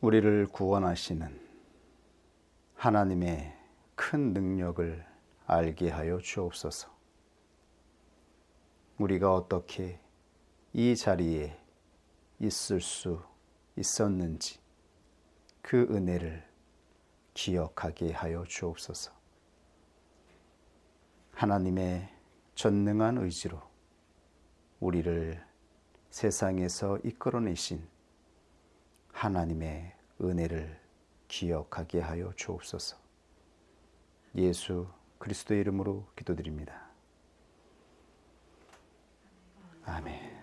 우리를 구원하시는 하나님의 큰 능력을 알게 하여 주옵소서. 우리가 어떻게 이 자리에 있을 수 있었는지 그 은혜를 기억하게 하여 주옵소서. 하나님의 전능한 의지로 우리를 세상에서 이끌어내신 하나님의 은혜를 기억하게 하여 주옵소서. 예수 그리스도의 이름으로 기도드립니다. 아멘.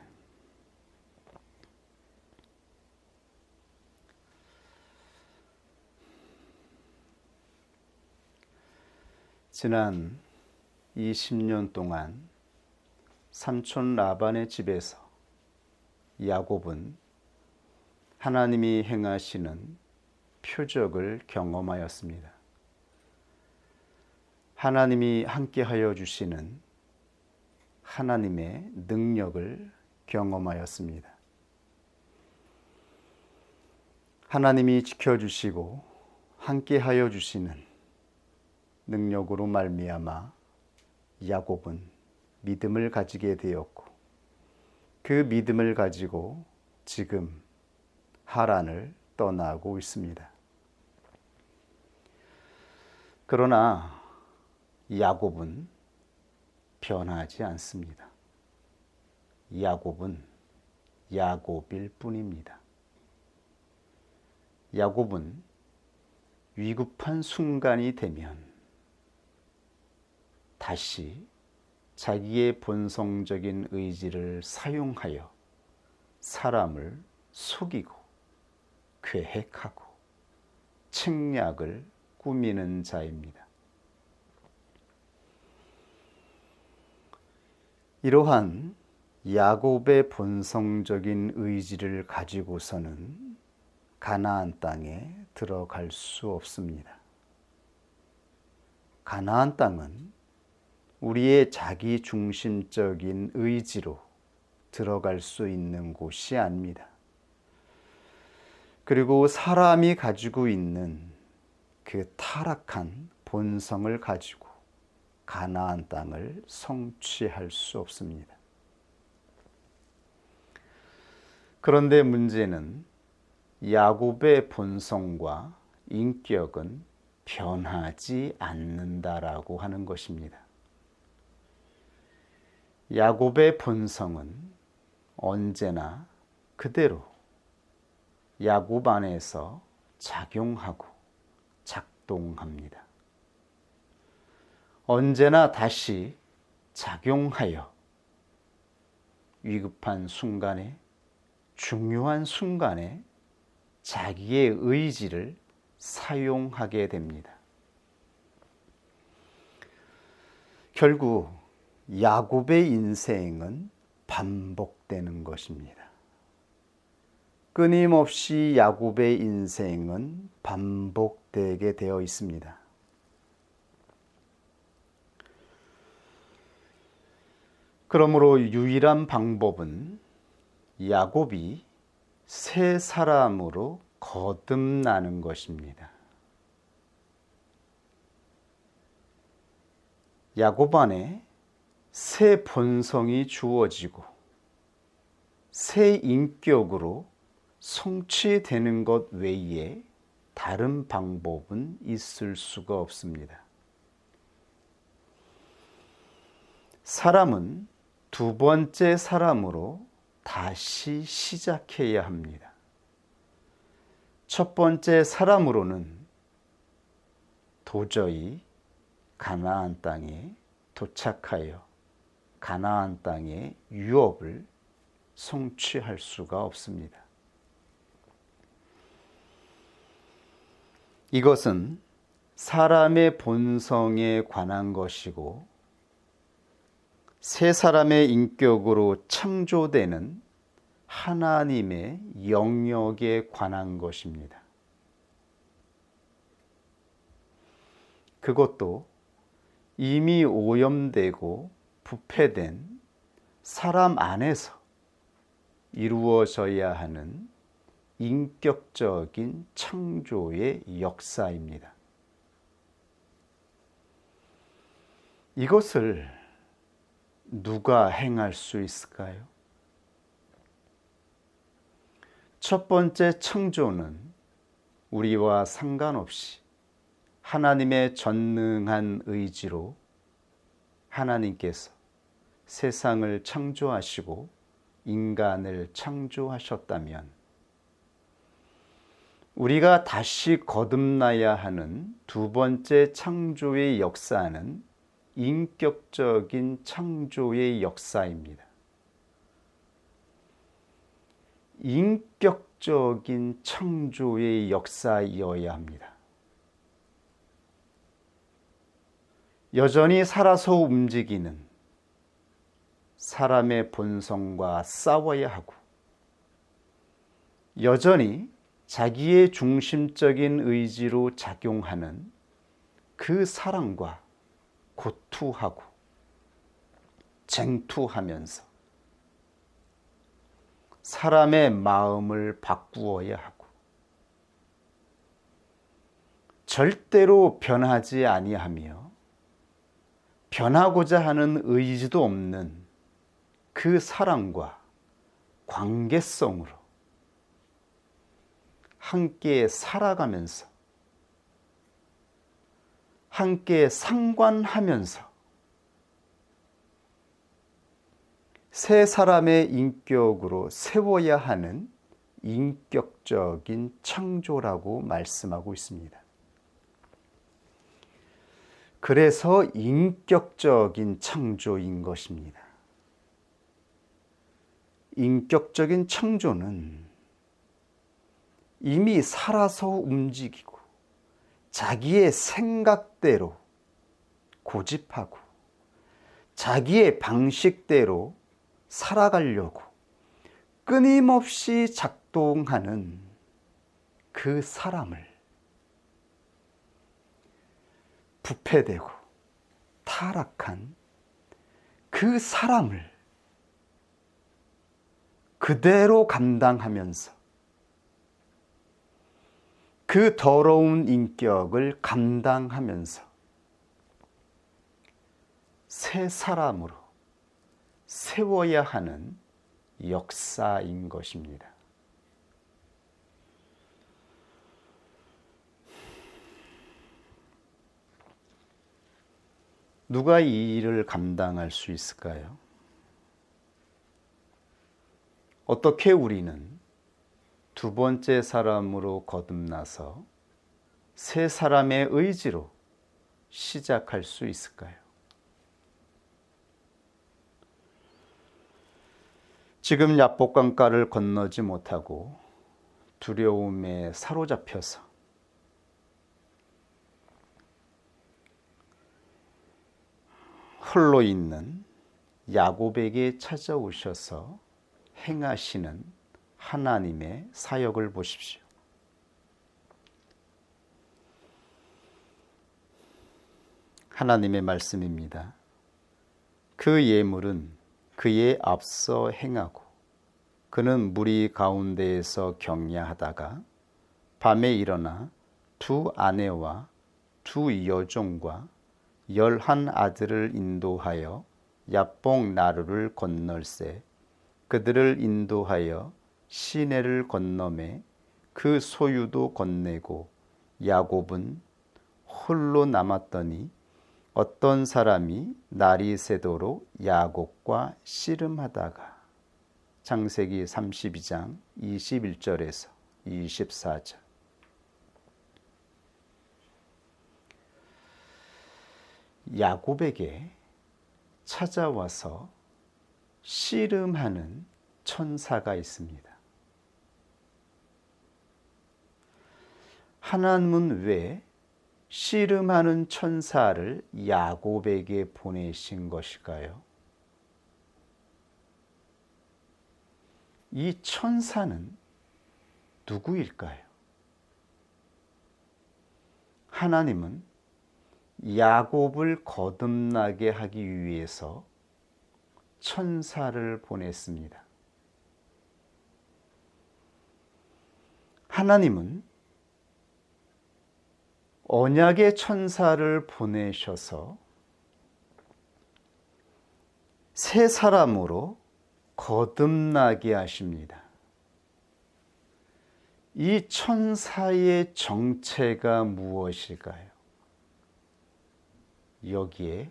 지난 20년 동안 삼촌 라반의 집에서 야곱은 하나님이 행하시는 표적을 경험하였습니다. 하나님이 함께하여 주시는 하나님의 능력을 경험하였습니다. 하나님이 지켜주시고 함께하여 주시는 능력으로 말미암아 야곱은 믿음을 가지게 되었고 그 믿음을 가지고 지금 하란을 떠나고 있습니다. 그러나 야곱은 변하지 않습니다. 야곱은 야곱일 뿐입니다. 야곱은 위급한 순간이 되면 다시 자기의 본성적인 의지를 사용하여 사람을 속이고 계획하고 책략을 꾸미는 자입니다. 이러한 야곱의 본성적인 의지를 가지고서는 가나안 땅에 들어갈 수 없습니다. 가나안 땅은 우리의 자기 중심적인 의지로 들어갈 수 있는 곳이 아닙니다. 그리고 사람이 가지고 있는 그 타락한 본성을 가지고 가나안 땅을 성취할 수 없습니다. 그런데 문제는 야곱의 본성과 인격은 변하지 않는다라고 하는 것입니다. 야곱의 본성은 언제나 그대로 야곱 안에서 작용하고 작동합니다. 언제나 다시 작용하여 위급한 순간에, 중요한 순간에 자기의 의지를 사용하게 됩니다. 결국 야곱의 인생은 반복되는 것입니다. 끊임없이 야곱의 인생은 반복되게 되어 있습니다. 그러므로 유일한 방법은 야곱이 새 사람으로 거듭나는 것입니다. 야곱 안에 새 본성이 주어지고 새 인격으로 성취되는 것 외에 다른 방법은 있을 수가 없습니다. 사람은 두 번째 사람으로 다시 시작해야 합니다. 첫 번째 사람으로는 도저히 가나안 땅에 도착하여 가나안 땅의 유업을 성취할 수가 없습니다. 이것은 사람의 본성에 관한 것이고 새 사람의 인격으로 창조되는 하나님의 영역에 관한 것입니다. 그것도 이미 오염되고 부패된 사람 안에서 이루어져야 하는 인격적인 창조의 역사입니다. 이것을 누가 행할 수 있을까요? 첫 번째 창조는 우리와 상관없이 하나님의 전능한 의지로 하나님께서 세상을 창조하시고 인간을 창조하셨다면 우리가 다시 거듭나야 하는 두 번째 창조의 역사는 인격적인 창조의 역사입니다. 인격적인 창조의 역사이어야 합니다. 여전히 살아서 움직이는 사람의 본성과 싸워야 하고 여전히 자기의 중심적인 의지로 작용하는 그 사람과 고투하고 쟁투하면서 사람의 마음을 바꾸어야 하고 절대로 변하지 아니하며 변하고자 하는 의지도 없는 그 사람과 관계성으로 함께 살아가면서 함께 상관하면서 세 사람의 인격으로 세워야 하는 인격적인 창조라고 말씀하고 있습니다. 그래서 인격적인 창조인 것입니다. 인격적인 창조는 이미 살아서 움직이고 자기의 생각대로 고집하고 자기의 방식대로 살아가려고 끊임없이 작동하는 그 사람을 부패되고 타락한 그 사람을 그대로 감당하면서 그 더러운 인격을 감당하면서 새 사람으로 세워야 하는 역사인 것입니다. 누가 이 일을 감당할 수 있을까요? 어떻게 우리는 두 번째 사람으로 거듭나서 새 사람의 의지로 시작할 수 있을까요? 지금 야복강가를 건너지 못하고 두려움에 사로잡혀서 홀로 있는 야곱에게 찾아오셔서 행하시는 하나님의 사역을 보십시오. 하나님의 말씀입니다. 그 예물은 그에 앞서 행하고 그는 무리 가운데에서 경야하다가 밤에 일어나 두 아내와 두 여종과 11 아들을 인도하여 야복 나루를 건널세 그들을 인도하여 시내를 건너매 그 소유도 건네고 야곱은 홀로 남았더니 어떤 사람이 날이 새도록 야곱과 씨름하다가 창세기 32장 21절에서 24절. 야곱에게 찾아와서 씨름하는 천사가 있습니다. 하나님은 왜 씨름하는 천사를 야곱에게 보내신 것일까요? 이 천사는 누구일까요? 하나님은 야곱을 거듭나게 하기 위해서 천사를 보냈습니다. 하나님은 언약의 천사를 보내셔서 새 사람으로 거듭나게 하십니다. 이 천사의 정체가 무엇일까요? 여기에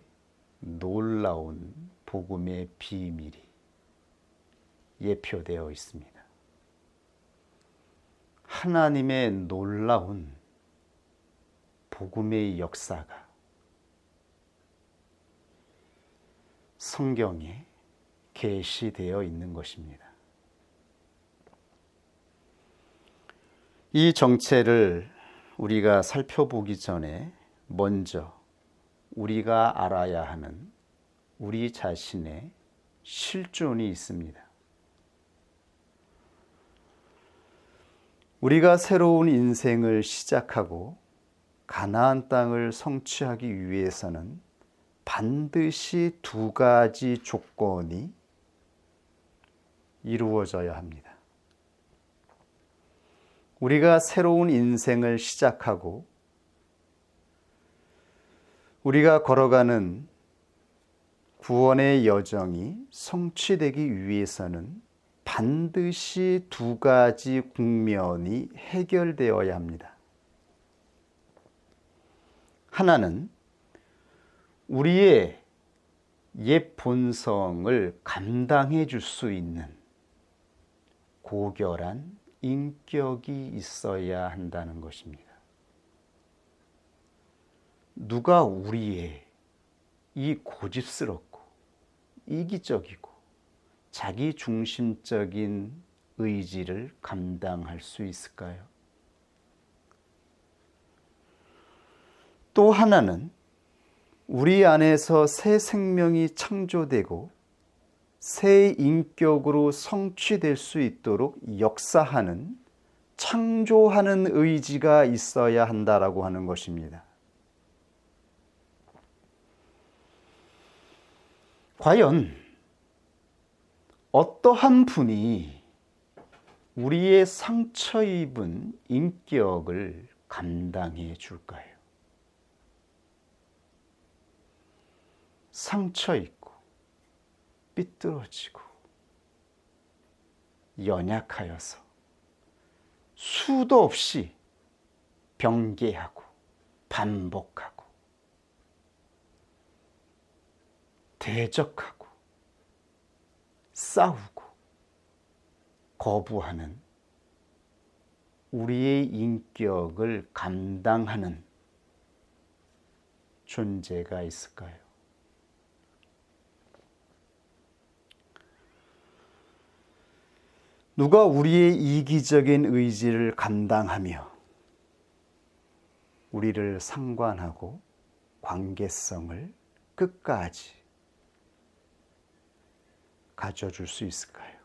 놀라운 복음의 비밀이 예표되어 있습니다. 하나님의 놀라운 복음의 역사가 성경에 계시되어 있는 것입니다. 이 정체를 우리가 살펴보기 전에 먼저 우리가 알아야 하는 우리 자신의 실존이 있습니다. 우리가 새로운 인생을 시작하고 가나안 땅을 성취하기 위해서는 반드시 두 가지 조건이 이루어져야 합니다. 우리가 새로운 인생을 시작하고 우리가 걸어가는 구원의 여정이 성취되기 위해서는 반드시 두 가지 국면이 해결되어야 합니다. 하나는 우리의 옛 본성을 감당해 줄 수 있는 고결한 인격이 있어야 한다는 것입니다. 누가 우리의 이 고집스럽고 이기적이고 자기 중심적인 의지를 감당할 수 있을까요? 또 하나는 우리 안에서 새 생명이 창조되고 새 인격으로 성취될 수 있도록 역사하는, 창조하는 의지가 있어야 한다라고 하는 것입니다. 과연 어떠한 분이 우리의 상처 입은 인격을 감당해 줄까요? 상처 입고 삐뚤어지고 연약하여서 수도 없이 변개하고 반복하고 대적하고 싸우고 거부하는 우리의 인격을 감당하는 존재가 있을까요? 누가 우리의 이기적인 의지를 감당하며 우리를 상관하고 관계성을 끝까지 가져줄 수 있을까요?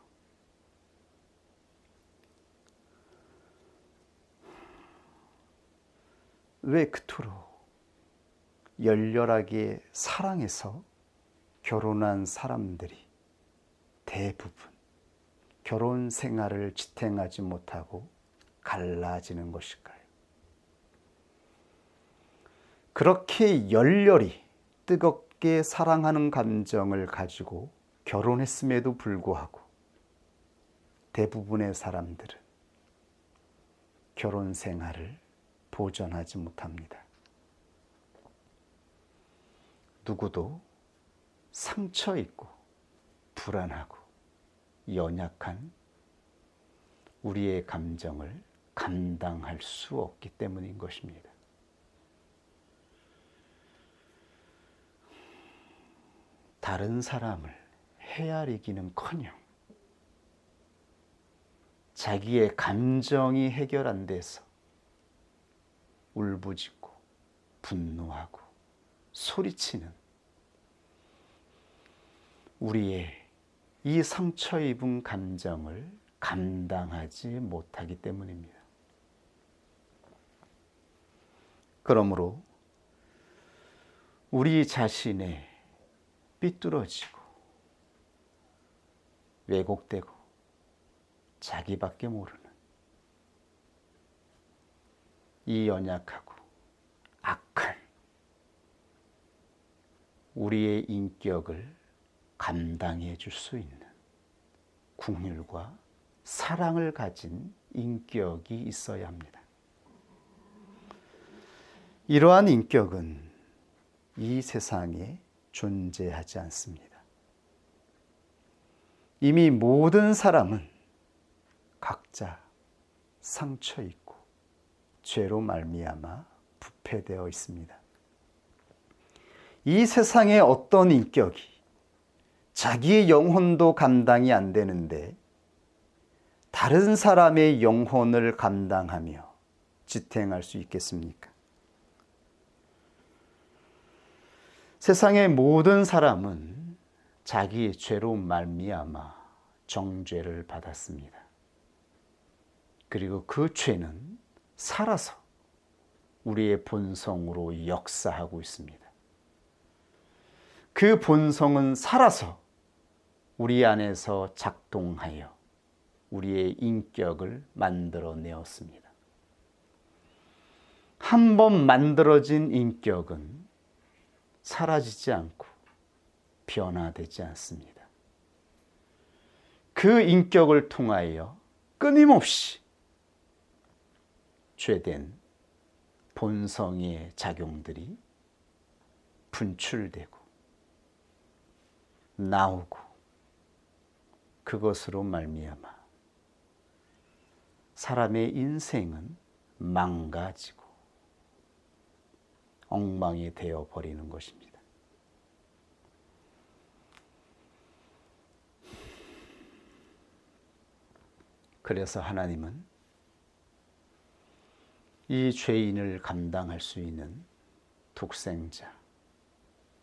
왜 그토록 열렬하게 사랑해서 결혼한 사람들이 대부분 결혼 생활을 지탱하지 못하고 갈라지는 것일까요? 그렇게 열렬히 뜨겁게 사랑하는 감정을 가지고 결혼했음에도 불구하고 대부분의 사람들은 결혼 생활을 보전하지 못합니다. 누구도 상처 있고 불안하고 연약한 우리의 감정을 감당할 수 없기 때문인 것입니다. 다른 사람을 헤아리기는커녕 자기의 감정이 해결 안 돼서 울부짖고 분노하고 소리치는 우리의 이 상처 입은 감정을 감당하지 못하기 때문입니다. 그러므로 우리 자신의 삐뚤어지고 왜곡되고 자기밖에 모르는 이 연약하고 악한 우리의 인격을 감당해 줄 수 있는 긍휼과 사랑을 가진 인격이 있어야 합니다. 이러한 인격은 이 세상에 존재하지 않습니다. 이미 모든 사람은 각자 상처 있고 죄로 말미암아 부패되어 있습니다. 이 세상의 어떤 인격이 자기의 영혼도 감당이 안 되는데 다른 사람의 영혼을 감당하며 지탱할 수 있겠습니까? 세상의 모든 사람은 자기의 죄로 말미암아 정죄를 받았습니다. 그리고 그 죄는 살아서 우리의 본성으로 역사하고 있습니다. 그 본성은 살아서 우리 안에서 작동하여 우리의 인격을 만들어내었습니다. 한 번 만들어진 인격은 사라지지 않고 변화되지 않습니다. 그 인격을 통하여 끊임없이 죄된 본성의 작용들이 분출되고 나오고 그것으로 말미암아 사람의 인생은 망가지고 엉망이 되어버리는 것입니다. 그래서 하나님은 이 죄인을 감당할 수 있는 독생자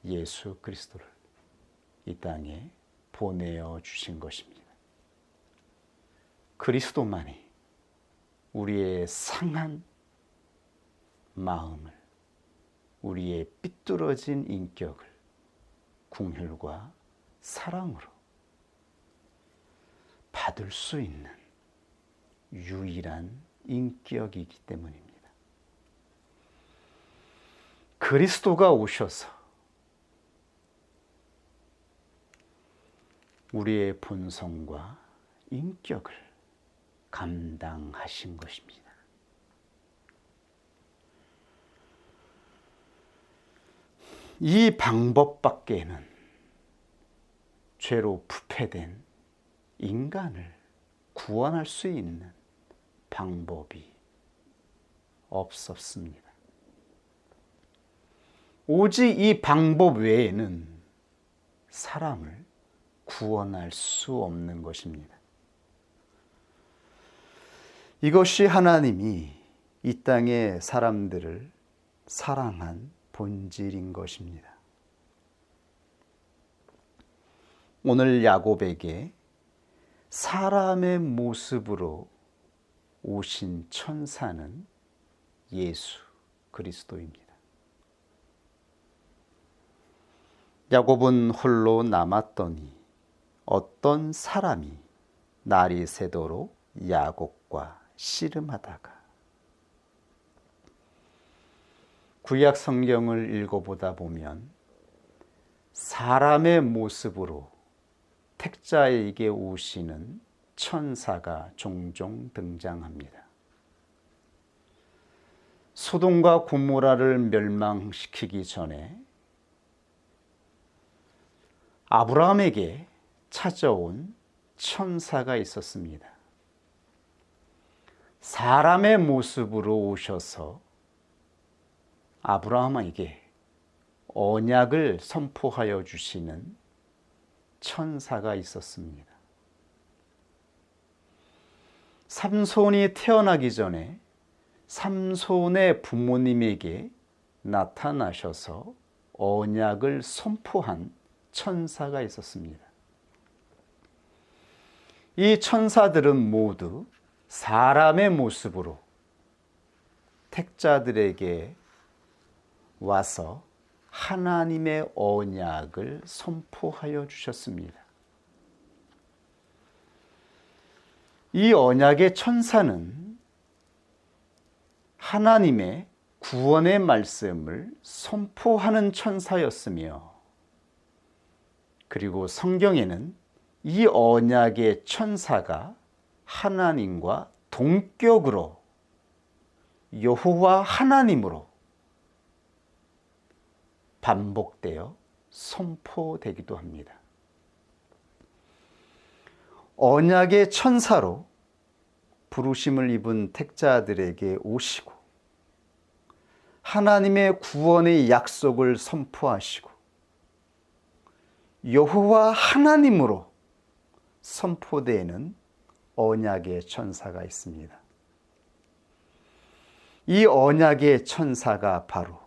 예수 그리스도를 이 땅에 보내어 주신 것입니다. 그리스도만이 우리의 상한 마음을, 우리의 삐뚤어진 인격을 긍휼과 사랑으로 받을 수 있는 유일한 인격이기 때문입니다. 그리스도가 오셔서 우리의 본성과 인격을 감당하신 것입니다. 이 방법밖에는 죄로 부패된 인간을 구원할 수 있는 방법이 없었습니다. 오직 이 방법 외에는 사람을 구원할 수 없는 것입니다. 이것이 하나님이 이 땅의 사람들을 사랑한 본질인 것입니다. 오늘 야곱에게 사람의 모습으로 오신 천사는 예수 그리스도입니다. 야곱은 홀로 남았더니 어떤 사람이 날이 새도록 야곱과 씨름하다가, 구약 성경을 읽어보다 보면 사람의 모습으로 택자에게 오시는 천사가 종종 등장합니다. 소돔과 고모라를 멸망시키기 전에 아브라함에게 찾아온 천사가 있었습니다. 사람의 모습으로 오셔서 아브라함에게 언약을 선포하여 주시는 천사가 있었습니다. 삼손이 태어나기 전에 삼손의 부모님에게 나타나셔서 언약을 선포한 천사가 있었습니다. 이 천사들은 모두 사람의 모습으로 택자들에게 와서 하나님의 언약을 선포하여 주셨습니다. 이 언약의 천사는 하나님의 구원의 말씀을 선포하는 천사였으며, 그리고 성경에는 이 언약의 천사가 하나님과 동격으로 여호와 하나님으로 반복되어 선포되기도 합니다. 언약의 천사로 부르심을 입은 택자들에게 오시고 하나님의 구원의 약속을 선포하시고 여호와 하나님으로 선포되는 언약의 천사가 있습니다. 이 언약의 천사가 바로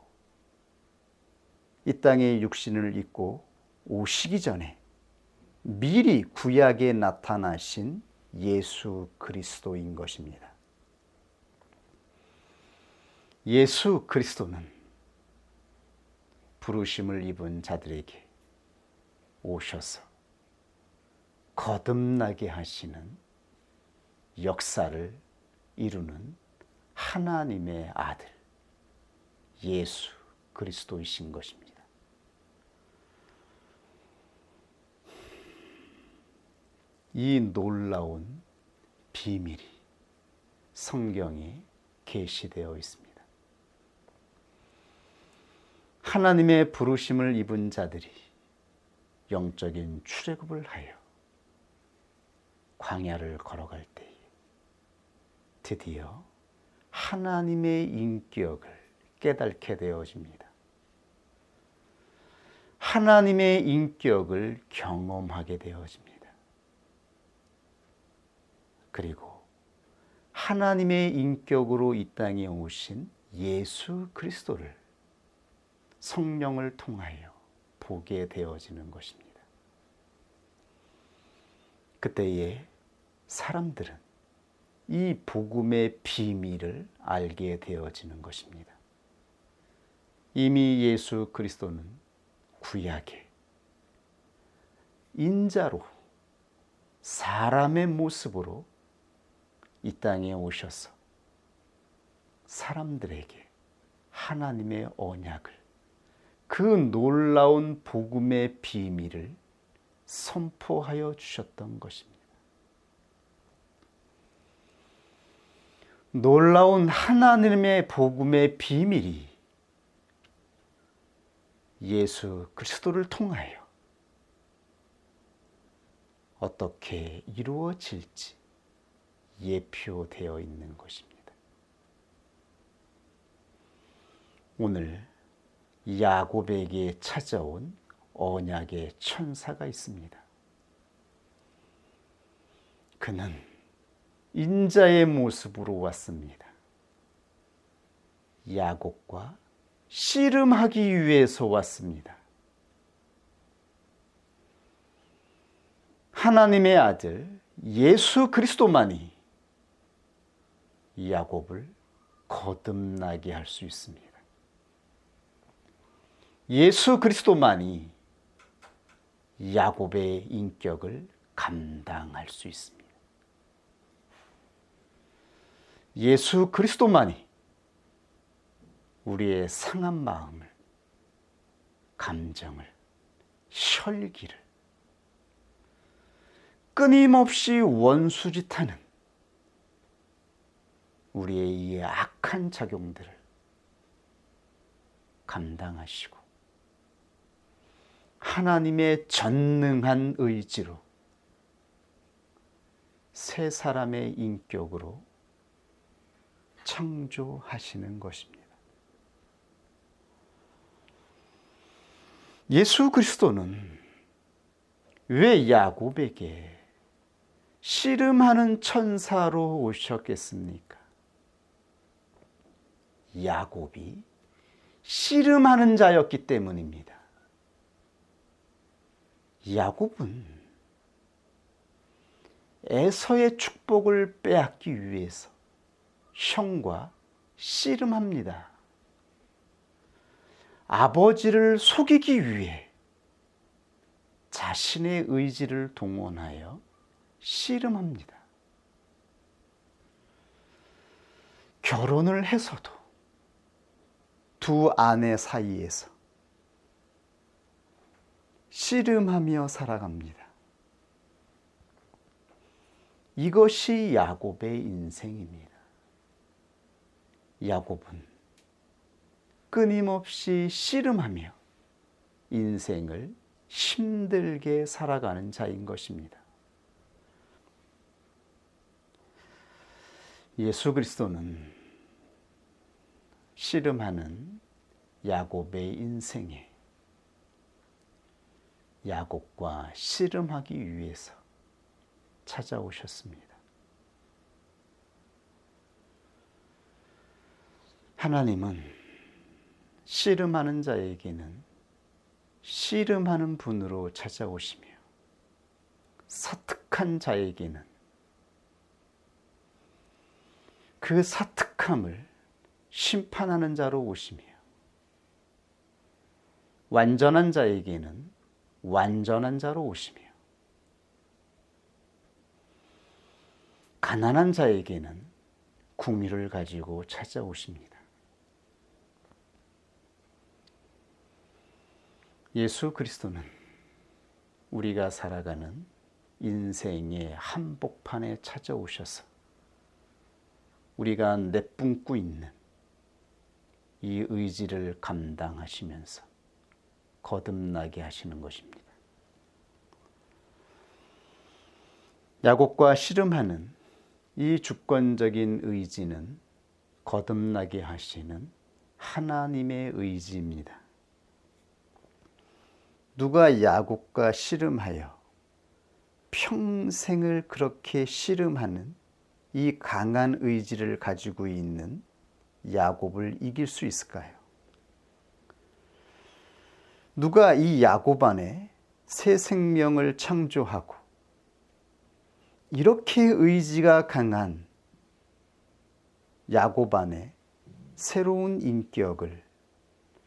이 땅에 육신을 입고 오시기 전에 미리 구약에 나타나신 예수 그리스도인 것입니다. 예수 그리스도는 부르심을 입은 자들에게 오셔서 거듭나게 하시는 역사를 이루는 하나님의 아들 예수 그리스도이신 것입니다. 이 놀라운 비밀이 성경에 계시되어 있습니다. 하나님의 부르심을 입은 자들이 영적인 출애굽을 하여 광야를 걸어갈 때에 드디어 하나님의 인격을 깨닫게 되어집니다. 하나님의 인격을 경험하게 되어집니다. 그리고 하나님의 인격으로 이 땅에 오신 예수 그리스도를 성령을 통하여 보게 되어지는 것입니다. 그때에 사람들은 이 복음의 비밀을 알게 되어지는 것입니다. 이미 예수 그리스도는 구약에 인자로 사람의 모습으로 이 땅에 오셔서 사람들에게 하나님의 언약을, 그 놀라운 복음의 비밀을 선포하여 주셨던 것입니다. 놀라운 하나님의 복음의 비밀이 예수 그리스도를 통하여 어떻게 이루어질지 예표되어 있는 것입니다. 오늘 야곱에게 찾아온 언약의 천사가 있습니다. 그는 인자의 모습으로 왔습니다. 야곱과 씨름하기 위해서 왔습니다. 하나님의 아들 예수 그리스도만이 야곱을 거듭나게 할 수 있습니다. 예수 그리스도만이 야곱의 인격을 감당할 수 있습니다. 예수 그리스도만이 우리의 상한 마음을, 감정을, 혈기를 끊임없이 원수짓하는 우리의 이 악한 작용들을 감당하시고 하나님의 전능한 의지로 새 사람의 인격으로 창조하시는 것입니다. 예수 그리스도는 왜 야곱에게 씨름하는 천사로 오셨겠습니까? 야곱이 씨름하는 자였기 때문입니다. 야곱은 에서의 축복을 빼앗기 위해서 형과 씨름합니다. 아버지를 속이기 위해 자신의 의지를 동원하여 씨름합니다. 결혼을 해서도 두 아내 사이에서 씨름하며 살아갑니다. 이것이 야곱의 인생입니다. 야곱은 끊임없이 씨름하며 인생을 힘들게 살아가는 자인 것입니다. 예수 그리스도는 씨름하는 야곱의 인생에 야곱과 씨름하기 위해서 찾아오셨습니다. 하나님은 씨름하는 자에게는 씨름하는 분으로 찾아오시며 사특한 자에게는 그 사특함을 심판하는 자로 오시며 완전한 자에게는 완전한 자로 오시며 가난한 자에게는 궁리를 가지고 찾아오십니다. 예수 그리스도는 우리가 살아가는 인생의 한복판에 찾아오셔서 우리가 내뿜고 있는 이 의지를 감당하시면서 거듭나게 하시는 것입니다. 야곱과 씨름하는 이 주권적인 의지는 거듭나게 하시는 하나님의 의지입니다. 누가 야곱과 씨름하여 평생을 그렇게 씨름하는 이 강한 의지를 가지고 있는 야곱을 이길 수 있을까요? 누가 이 야곱 안에 새 생명을 창조하고 이렇게 의지가 강한 야곱 안에 새로운 인격을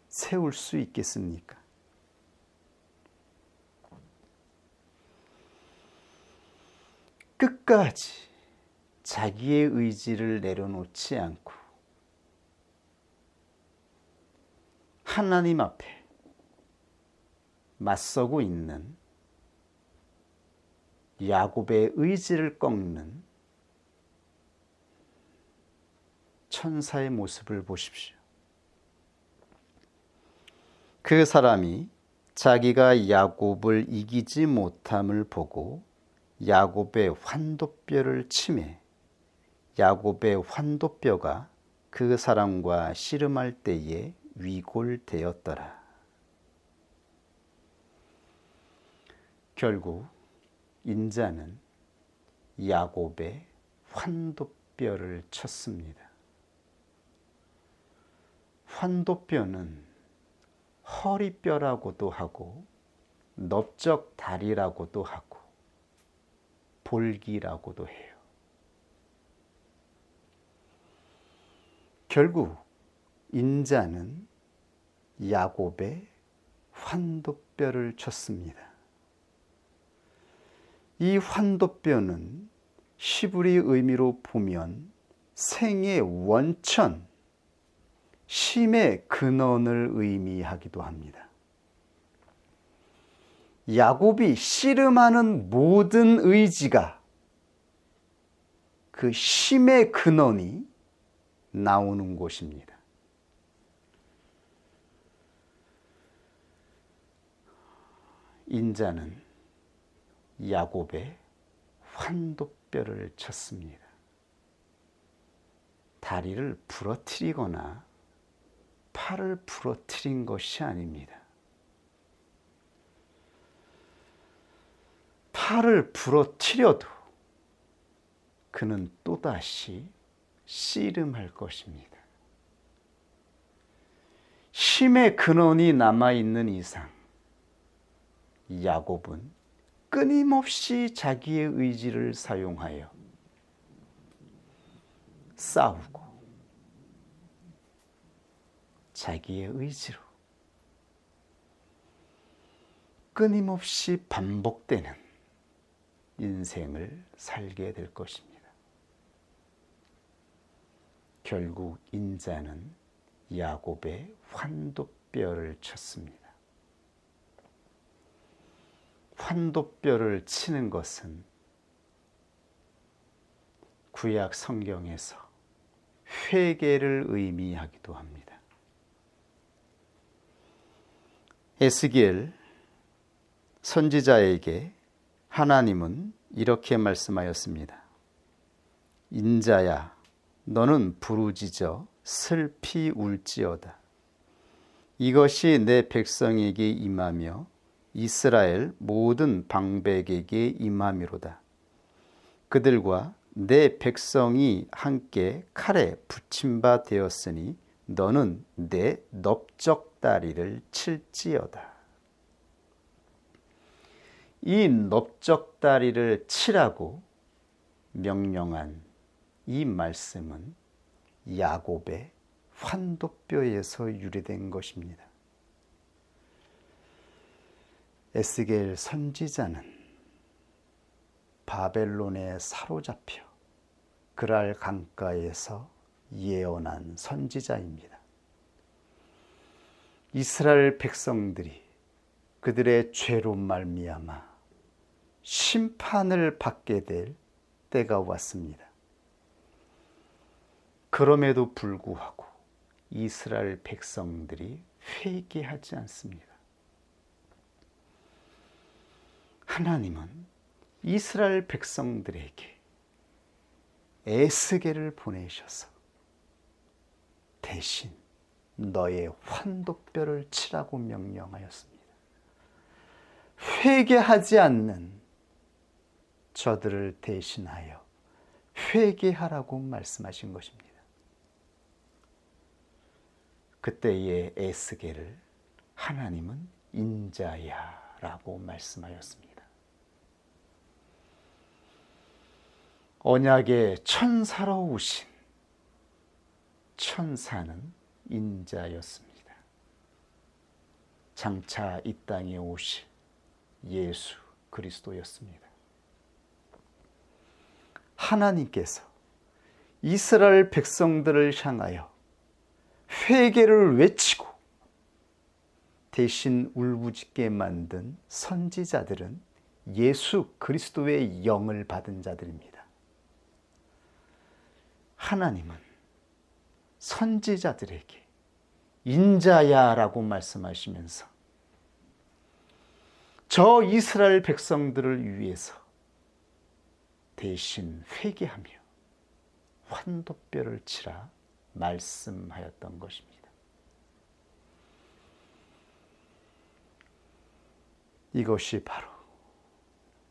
세울 수 있겠습니까? 끝까지 자기의 의지를 내려놓지 않고 하나님 앞에 맞서고 있는 야곱의 의지를 꺾는 천사의 모습을 보십시오. 그 사람이 자기가 야곱을 이기지 못함을 보고 야곱의 환도뼈를 치매 야곱의 환도뼈가 그 사람과 씨름할 때에 위골되었더라. 결국 인자는 야곱의 환도뼈를 쳤습니다. 환도뼈는 허리뼈라고도 하고 넓적 다리라고도 하고 볼기라고도 해요. 결국 인자는 야곱의 환도뼈를 쳤습니다. 이 환도뼈는 히브리 의미로 보면 생의 원천, 쉼의 근원을 의미하기도 합니다. 야곱이 씨름하는 모든 의지가 그 쉼의 근원이 나오는 곳입니다. 인자는 야곱의 환도뼈를 쳤습니다. 다리를 부러뜨리거나 팔을 부러뜨린 것이 아닙니다. 팔을 부러뜨려도 그는 또다시 씨름할 것입니다. 쉼의 근원이 남아있는 이상 야곱은 끊임없이 자기의 의지를 사용하여 싸우고 자기의 의지로 끊임없이 반복되는 인생을 살게 될 것입니다. 결국 인자는 야곱의 환도뼈를 쳤습니다. 환도뼈를 치는 것은 구약 성경에서 회개를 의미하기도 합니다. 에스겔 선지자에게 하나님은 이렇게 말씀하였습니다. 인자야, 너는 부르짖어 슬피 울지어다. 이것이 내 백성에게 임하며 이스라엘 모든 방백에게 임함이로다. 그들과 내 백성이 함께 칼에 붙임 바 되었으니 너는 내 넓적다리를 칠지어다. 이 넓적다리를 치라고 명령한 이 말씀은 야곱의 환도뼈에서 유래된 것입니다. 에스겔 선지자는 바벨론에 사로잡혀 그랄 강가에서 예언한 선지자입니다. 이스라엘 백성들이 그들의 죄로 말미암아 심판을 받게 될 때가 왔습니다. 그럼에도 불구하고 이스라엘 백성들이 회개하지 않습니다. 하나님은 이스라엘 백성들에게 에스겔을 보내셔서 대신 너의 환도뼈를 치라고 명령하였습니다. 회개하지 않는 저들을 대신하여 회개하라고 말씀하신 것입니다. 그때의 에스겔을 하나님은 인자야 라고 말씀하였습니다. 언약의 천사로 오신 천사는 인자였습니다. 장차 이 땅에 오실 예수 그리스도였습니다. 하나님께서 이스라엘 백성들을 향하여 회개를 외치고 대신 울부짖게 만든 선지자들은 예수 그리스도의 영을 받은 자들입니다. 하나님은 선지자들에게 인자야라고 말씀하시면서 저 이스라엘 백성들을 위해서 대신 회개하며 환도뼈를 치라 말씀하였던 것입니다. 이것이 바로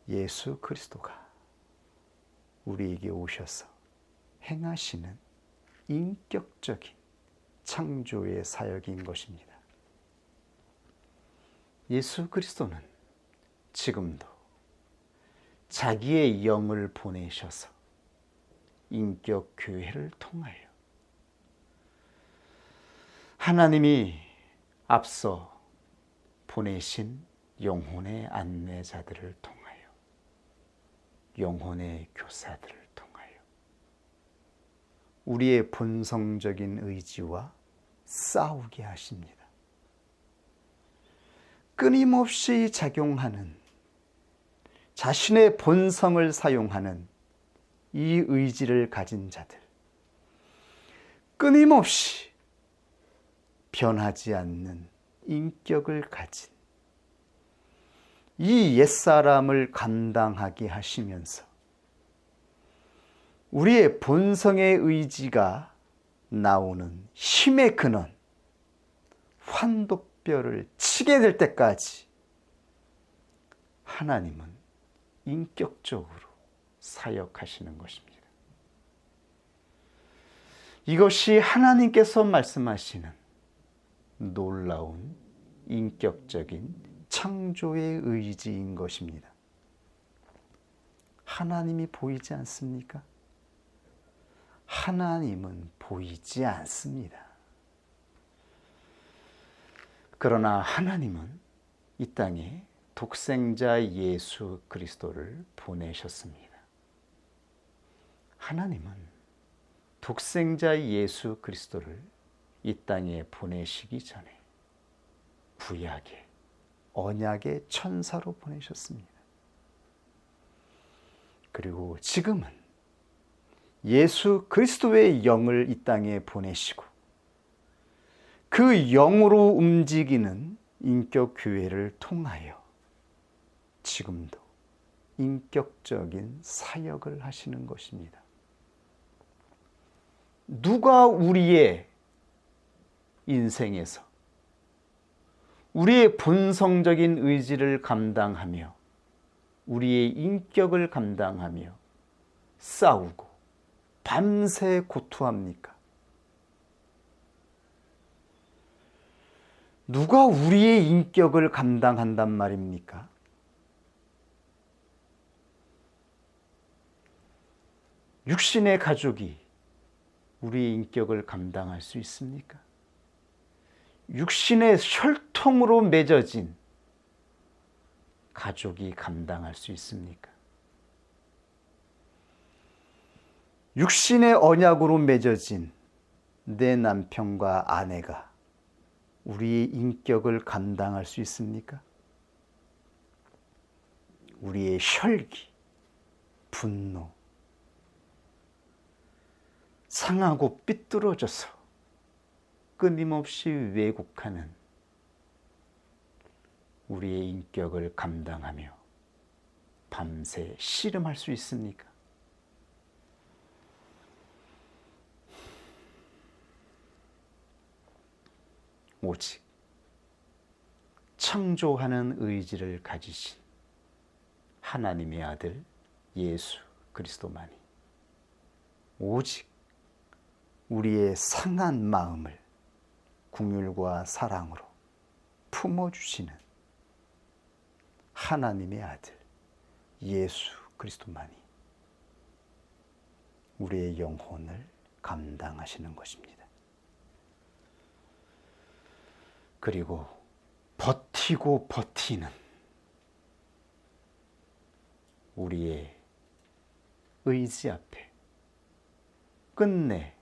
예수 그리스도가 우리에게 오셔서 행하시는 인격적인 창조의 사역인 것입니다. 예수 그리스도는 지금도 자기의 영을 보내셔서 인격 교회를 통하여 하나님이 앞서 보내신 영혼의 안내자들을 통하여 영혼의 교사들을 통하여 우리의 본성적인 의지와 싸우게 하십니다. 끊임없이 작용하는 자신의 본성을 사용하는 이 의지를 가진 자들, 끊임없이 변하지 않는 인격을 가진 이 옛사람을 감당하게 하시면서 우리의 본성의 의지가 나오는 힘의 근원, 환도뼈를 치게 될 때까지 하나님은 인격적으로 사역하시는 것입니다. 이것이 하나님께서 말씀하시는 놀라운 인격적인 창조의 의지인 것입니다. 하나님이 보이지 않습니까? 하나님은 보이지 않습니다. 그러나 하나님은 이 땅에 독생자 예수 그리스도를 보내셨습니다. 하나님은 독생자 예수 그리스도를 이 땅에 보내시기 전에 구약의 언약의 천사로 보내셨습니다. 그리고 지금은 예수 그리스도의 영을 이 땅에 보내시고 그 영으로 움직이는 인격 교회를 통하여 지금도 인격적인 사역을 하시는 것입니다. 누가 우리의 인생에서 우리의 본성적인 의지를 감당하며 우리의 인격을 감당하며 싸우고 밤새 고투합니까? 누가 우리의 인격을 감당한단 말입니까? 육신의 가족이 우리의 인격을 감당할 수 있습니까? 육신의 혈통으로 맺어진 가족이 감당할 수 있습니까? 육신의 언약으로 맺어진 내 남편과 아내가 우리의 인격을 감당할 수 있습니까? 우리의 혈기, 분노, 상하고 삐뚤어져서 끊임없이 왜곡하는 우리의 인격을 감당하며 밤새 씨름할 수 있습니까? 오직 창조하는 의지를 가지신 하나님의 아들 예수 그리스도만이 오직 우리의 상한 마음을 긍휼과 사랑으로 품어주시는 하나님의 아들 예수 그리스도만이 우리의 영혼을 감당하시는 것입니다. 그리고 버티고 버티는 우리의 의지 앞에 끝내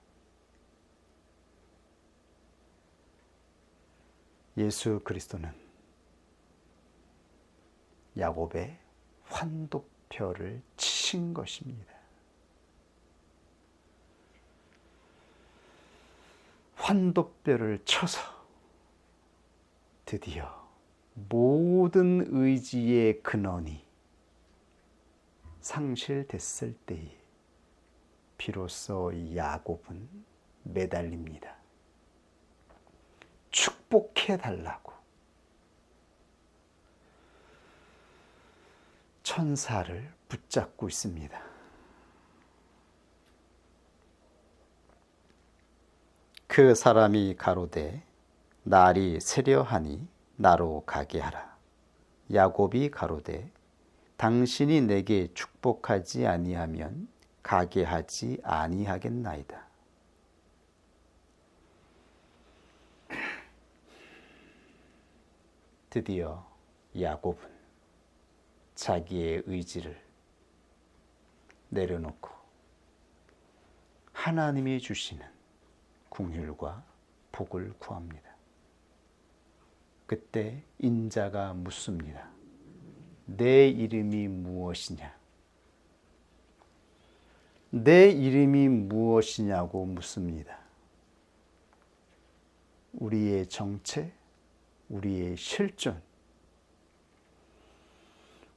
예수 그리스도는 야곱의 환도표를 치신 것입니다. 환도표를 쳐서 드디어 모든 의지의 근원이 상실됐을 때에 비로소 야곱은 매달립니다. 축복해달라고 천사를 붙잡고 있습니다. 그 사람이 가로되 날이 새려하니 나로 가게 하라. 야곱이 가로되 당신이 내게 축복하지 아니하면 가게 하지 아니하겠나이다. 드디어 야곱은 자기의 의지를 내려놓고 하나님이 주시는 긍휼과 복을 구합니다. 그때 인자가 묻습니다. 내 이름이 무엇이냐? 내 이름이 무엇이냐고 묻습니다. 우리의 정체, 우리의 실존,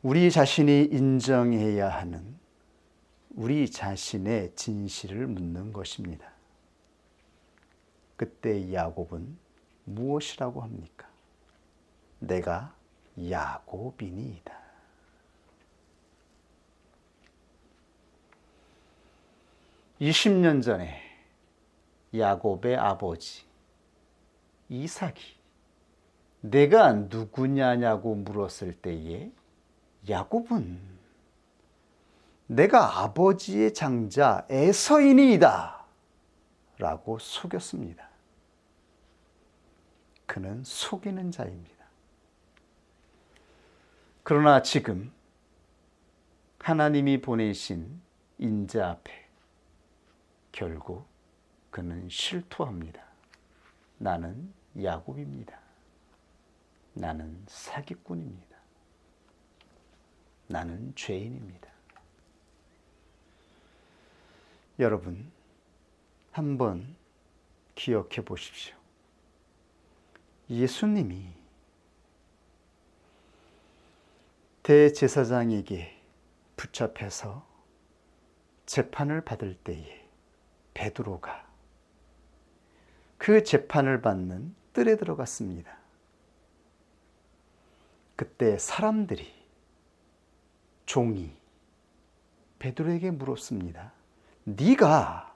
우리 자신이 인정해야 하는 우리 자신의 진실을 묻는 것입니다. 그때 야곱은 무엇이라고 합니까? 내가 야곱이니이다. (20) 년 전에 야곱의 아버지 이삭이 내가 누구냐냐고 물었을 때에 야곱은 내가 아버지의 장자 에서이니이다 라고 속였습니다. 그는 속이는 자입니다. 그러나 지금 하나님이 보내신 인자 앞에 결국 그는 실토합니다. 나는 야곱입니다. 나는 사기꾼입니다. 나는 죄인입니다. 여러분, 한번 기억해 보십시오. 예수님이 대제사장에게 붙잡혀서 재판을 받을 때에 베드로가 그 재판을 받는 뜰에 들어갔습니다. 그때 사람들이, 종이 베드로에게 물었습니다. 네가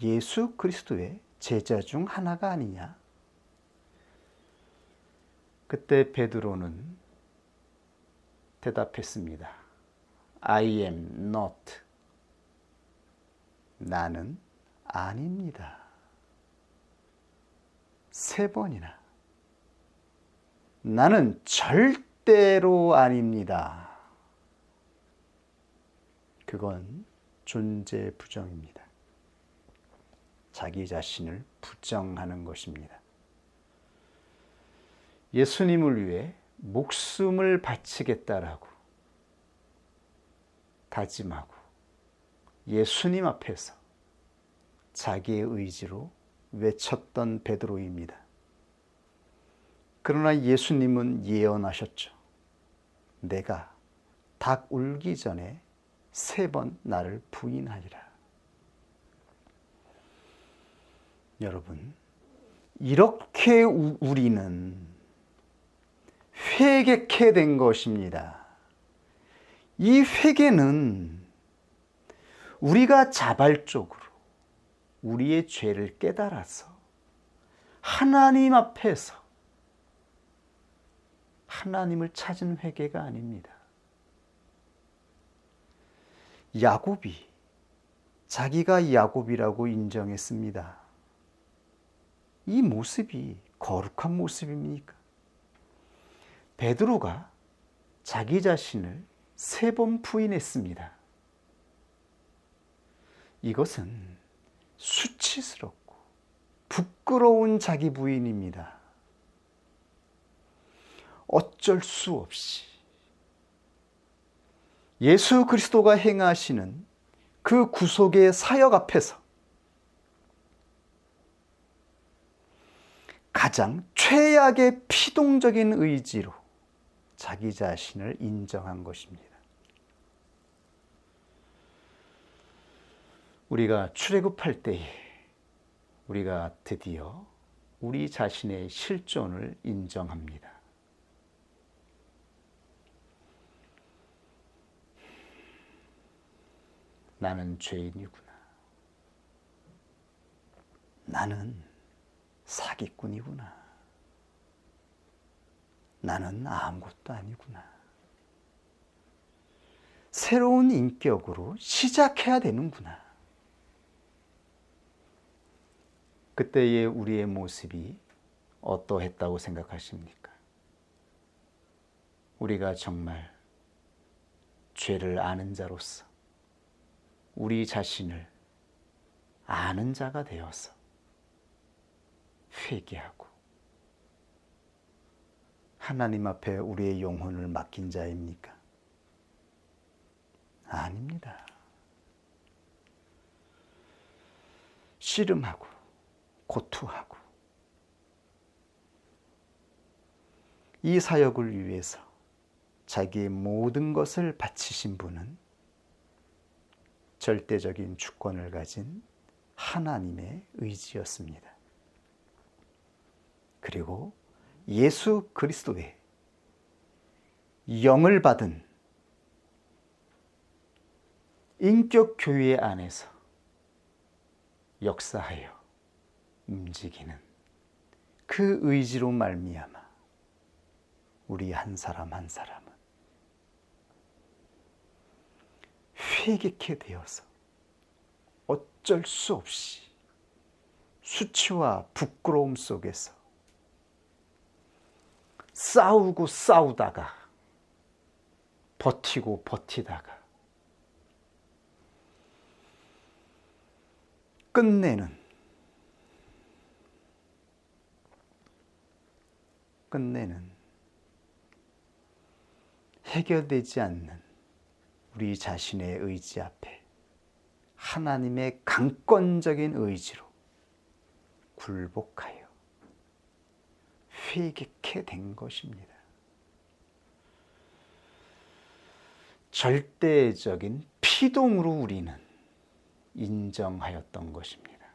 예수 그리스도의 제자 중 하나가 아니냐? 그때 베드로는 대답했습니다. I am not. 나는 아닙니다. 3번이나. 나는 절대로 아닙니다. 그건 존재 부정입니다. 자기 자신을 부정하는 것입니다. 예수님을 위해 목숨을 바치겠다라고 다짐하고 예수님 앞에서 자기의 의지로 외쳤던 베드로입니다. 그러나 예수님은 예언하셨죠. 내가 닭 울기 전에 3번 나를 부인하리라. 여러분, 이렇게 우리는 회개케 된 것입니다. 이 회개는 우리가 자발적으로 우리의 죄를 깨달아서 하나님 앞에서 하나님을 찾은 회개가 아닙니다. 야곱이 자기가 야곱이라고 인정했습니다. 이 모습이 거룩한 모습입니까? 베드로가 자기 자신을 3번 부인했습니다. 이것은 수치스럽고 부끄러운 자기 부인입니다. 어쩔 수 없이 예수 그리스도가 행하시는 그 구속의 사역 앞에서 가장 최악의 피동적인 의지로 자기 자신을 인정한 것입니다. 우리가 출애굽할 때에 우리가 드디어 우리 자신의 실존을 인정합니다. 나는 죄인이구나. 나는 사기꾼이구나. 나는 아무것도 아니구나. 새로운 인격으로 시작해야 되는구나. 그때의 우리의 모습이 어떠했다고 생각하십니까? 우리가 정말 죄를 아는 자로서 우리 자신을 아는 자가 되어서 회개하고 하나님 앞에 우리의 영혼을 맡긴 자입니까? 아닙니다. 씨름하고 고투하고 이 사역을 위해서 자기의 모든 것을 바치신 분은 절대적인 주권을 가진 하나님의 의지였습니다. 그리고 예수 그리스도의 영을 받은 인격 교회 안에서 역사하여 움직이는 그 의지로 말미암아 우리 한 사람 한 사람은 회개케 되어서 어쩔 수 없이 수치와 부끄러움 속에서 싸우고 싸우다가 버티고 버티다가 끝내는 끝내는 해결되지 않는 우리 자신의 의지 앞에 하나님의 강권적인 의지로 굴복하여 회개케 된 것입니다. 절대적인 피동으로 우리는 인정하였던 것입니다.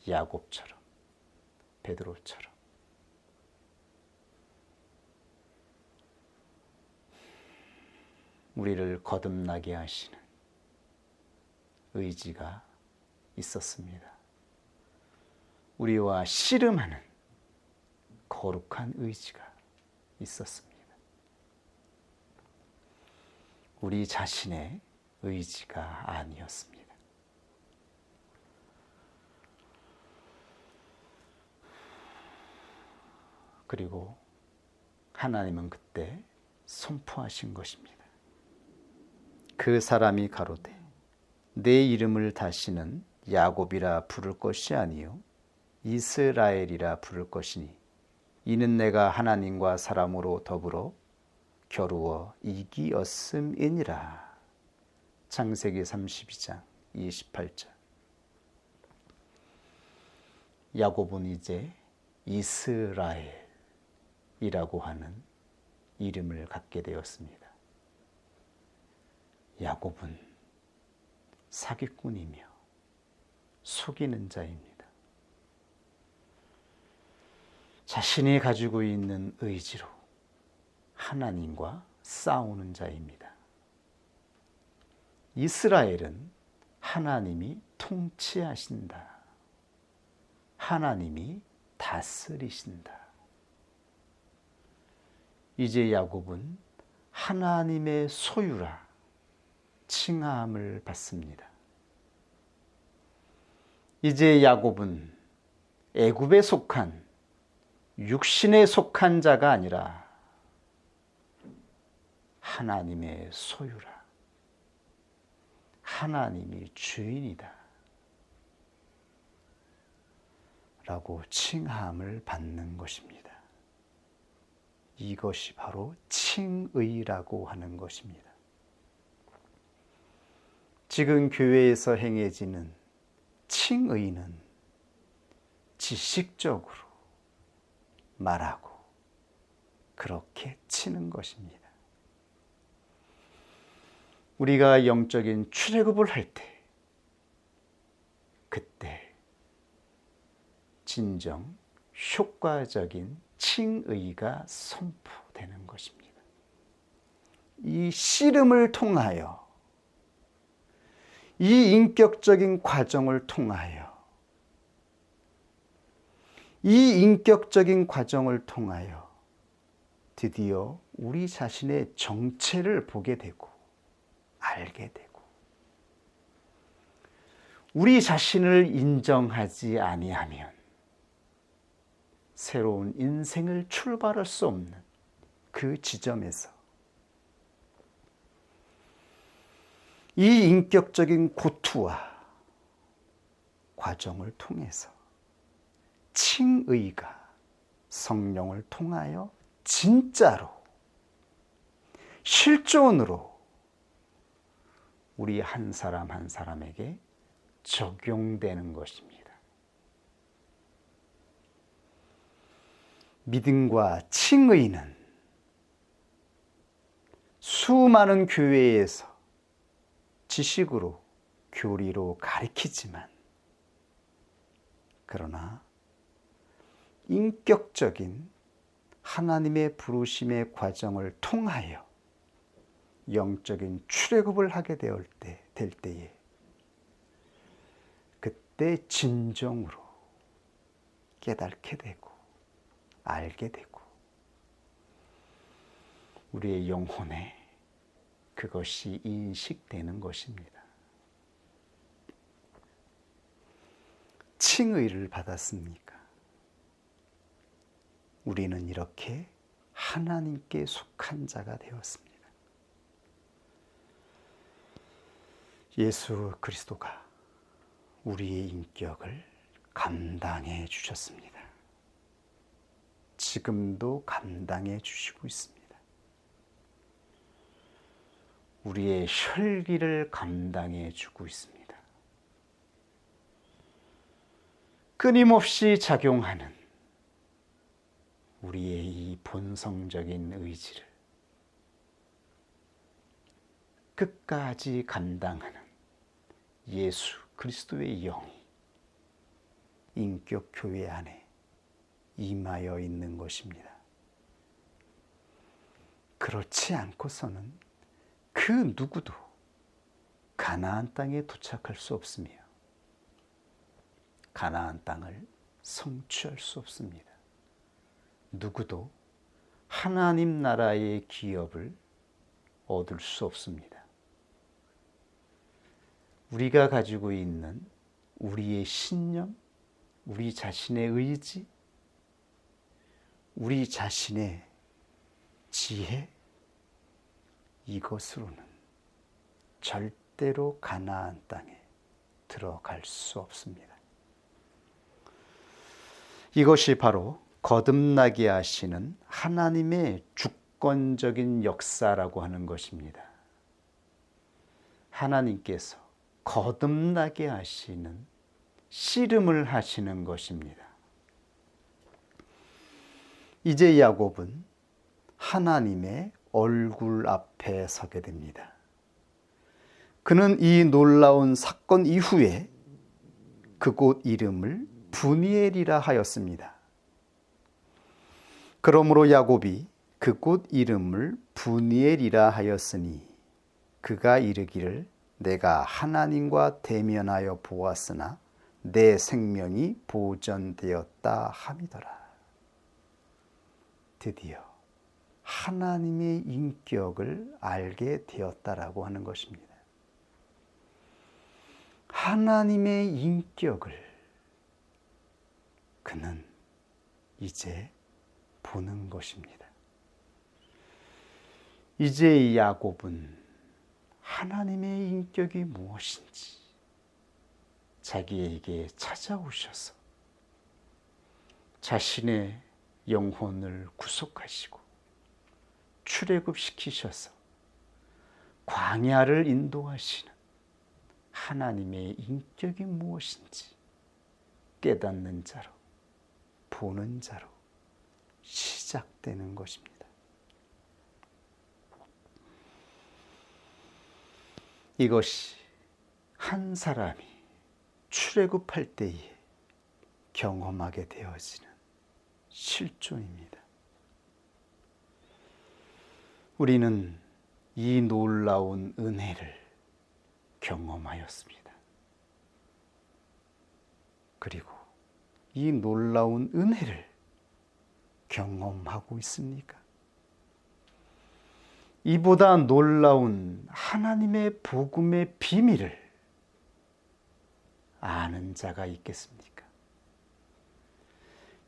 야곱처럼, 베드로처럼. 우리를 거듭나게 하시는 의지가 있었습니다. 우리와 씨름하는 거룩한 의지가 있었습니다. 우리 자신의 의지가 아니었습니다. 그리고 하나님은 그때 선포하신 것입니다. 그 사람이 가로되 내 이름을 다시는 야곱이라 부를 것이 아니요 이스라엘이라 부를 것이니 이는 내가 하나님과 사람으로 더불어 겨루어 이기었음이니라. 창세기 32장 28절. 야곱은 이제 이스라엘이라고 하는 이름을 갖게 되었습니다. 야곱은 사기꾼이며 속이는 자입니다. 자신이 가지고 있는 의지로 하나님과 싸우는 자입니다. 이스라엘은 하나님이 통치하신다. 하나님이 다스리신다. 이제 야곱은 하나님의 소유라 칭함을 받습니다. 이제 야곱은 애굽에 속한 육신에 속한 자가 아니라 하나님의 소유라. 하나님이 주인이다. 라고 칭함을 받는 것입니다. 이것이 바로 칭의라고 하는 것입니다. 지금 교회에서 행해지는 칭의는 지식적으로 말하고 그렇게 치는 것입니다. 우리가 영적인 출애굽을 할 때 그때 진정 효과적인 칭의가 선포되는 것입니다. 이 씨름을 통하여 이 인격적인 과정을 통하여 드디어 우리 자신의 정체를 보게 되고 알게 되고 우리 자신을 인정하지 아니하면 새로운 인생을 출발할 수 없는 그 지점에서 이 인격적인 고투와 과정을 통해서 칭의가 성령을 통하여 진짜로 실존으로 우리 한 사람 한 사람에게 적용되는 것입니다. 믿음과 칭의는 수많은 교회에서 지식으로 교리로 가르치지만 그러나 인격적인 하나님의 부르심의 과정을 통하여 영적인 출애굽을 하게 될 때에 그때 진정으로 깨닫게 되고 알게 되고 우리의 영혼에 그것이 인식되는 것입니다. 칭의를 받았습니까? 우리는 이렇게 하나님께 속한 자가 되었습니다. 예수 그리스도가 우리의 인격을 감당해 주셨습니다. 지금도 감당해 주시고 있습니다. 우리의 혈기를 감당해 주고 있습니다. 끊임없이 작용하는 우리의 이 본성적인 의지를 끝까지 감당하는 예수 그리스도의 영이 인격 교회 안에 임하여 있는 것입니다. 그렇지 않고서는 그 누구도 가나안 땅에 도착할 수 없으며 가나안 땅을 성취할 수 없습니다. 누구도 하나님 나라의 기업을 얻을 수 없습니다. 우리가 가지고 있는 우리의 신념, 우리 자신의 의지, 우리 자신의 지혜, 이것으로는 절대로 가나안 땅에 들어갈 수 없습니다. 이것이 바로 거듭나게 하시는 하나님의 주권적인 역사라고 하는 것입니다. 하나님께서 거듭나게 하시는 씨름을 하시는 것입니다. 이제 야곱은 하나님의 얼굴 앞에 서게 됩니다. 그는 이 놀라운 사건 이후에 그곳 이름을 브니엘이라 하였습니다. 그러므로 야곱이 그곳 이름을 브니엘이라 하였으니 그가 이르기를 내가 하나님과 대면하여 보았으나 내 생명이 보전되었다 함이더라. 드디어 하나님의 인격을 알게 되었다라고 하는 것입니다. 하나님의 인격을 그는 이제 보는 것입니다. 이제 야곱은 하나님의 인격이 무엇인지 자기에게 찾아오셔서 자신의 영혼을 구속하시고 출애굽시키셔서 광야를 인도하시는 하나님의 인격이 무엇인지 깨닫는 자로, 보는 자로 시작되는 것입니다. 이것이 한 사람이 출애굽할 때에 경험하게 되어지는 실존입니다. 우리는 이 놀라운 은혜를 경험하였습니다. 그리고 이 놀라운 은혜를 경험하고 있습니까? 이보다 놀라운 하나님의 복음의 비밀을 아는 자가 있겠습니까?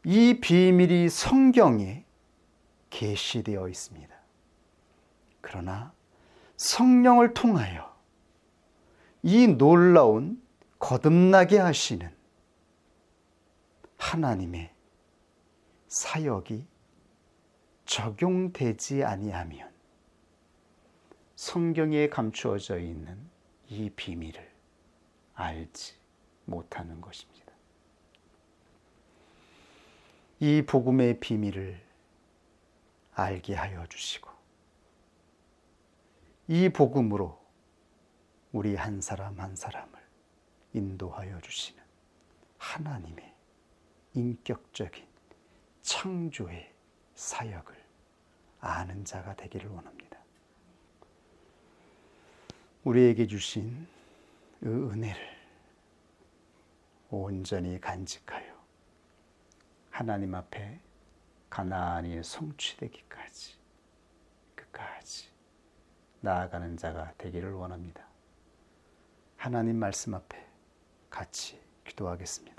이 비밀이 성경에 계시되어 있습니다. 그러나 성령을 통하여 이 놀라운 거듭나게 하시는 하나님의 사역이 적용되지 아니하면 성경에 감추어져 있는 이 비밀을 알지 못하는 것입니다. 이 복음의 비밀을 알게 하여 주시고 이 복음으로 우리 한 사람 한 사람을 인도하여 주시는 하나님의 인격적인 창조의 사역을 아는 자가 되기를 원합니다. 우리에게 주신 그 은혜를 온전히 간직하여 하나님 앞에 가나안이 성취되기까지 끝까지 나아가는 자가 되기를 원합니다. 하나님 말씀 앞에 같이 기도하겠습니다.